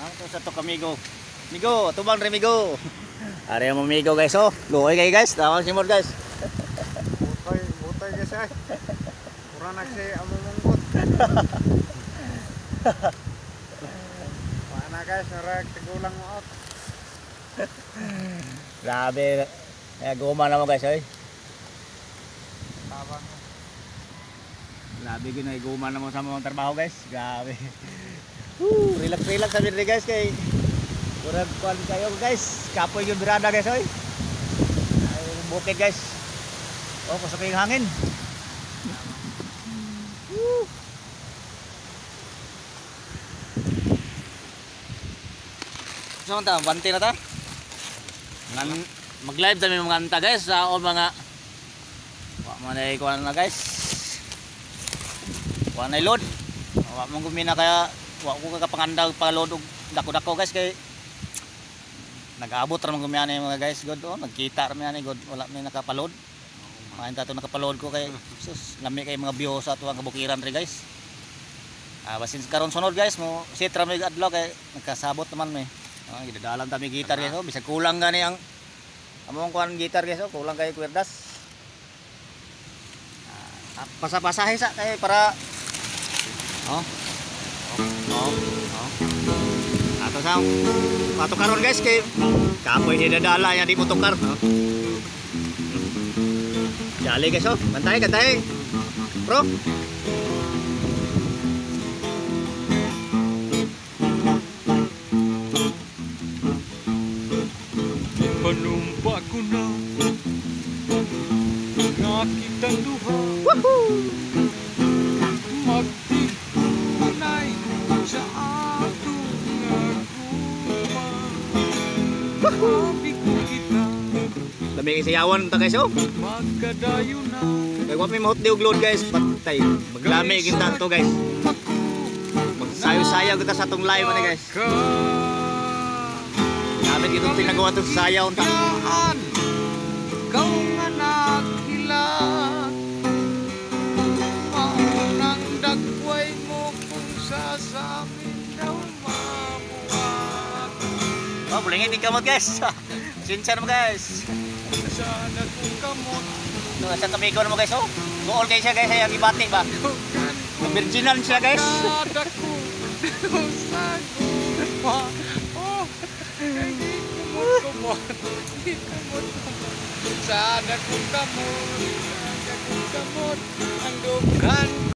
Ang to sa to kamigo. Migo, tubang re migo. Are mo migo guys oh. Luoy kay guys, tawag si Mor guys. Butay guys ay. Mura na si among mungkot. Mana guys, narag tigulang mo out. Grabe. Kaya guma na mo guys oy. Tabang. Grabe ginoy guma na mo sa mga trabaho guys. Grabe. Relax relax sabi rin guys kay kurang kuan kayo guys. Kapoy yung birada guys oy. Ay bukid guys. Oh, pasok yung hangin. Saan ta? Bante na ta? Mag-live kami mga anta guys sa o mga manay kuan na guys. Kuan ay load. Wa mo gumina kaya wa ko kapangandag pa-load og dako-dako guys kay nag-aabot ra man gumina mga guys god oh nagkita ra man god wala may nakapaload. Main ta to nakapaload ko kay sus lami kay mga biyo sa tuwang kabukiran ri guys. Basin karon sunod guys mo sit ra mig adlaw kay nagkasabot naman may. Gidadalan ta mi gitar guys oh bisag kulang gani ang among kuan gitar guys oh kulang kay kwerdas. Pasa-pasahe sa kay para oh. Ato sa ato karon guys kay kapoy didadala ya di mo tukar. Jali guys oh, kantay. Bro. Panumpa ko na nakita duha. Magtigunay sa atong naguma. Sabi ko kita Labi kay sayawan ta guys oh. magkadayo na. Kay wa may mahot di og load guys, patay. Maglami kita to guys. Magsayo-sayaw kita sa atong live ni guys. Gamit itong pinagawa to sa sayaw ta. Kau nga naghilat maunang dagway mo kung sasamin daw mabuhat. Oh, boleh ngiti kamot guys. Sinsya naman guys. Sana kung kamot No, sa kamigo naman guys oh. Goal kay siya guys, ay ibati ba? Virginal siya guys. ada ko sa gupa. Oh, hindi kumot. Sana kung kamot ang dugan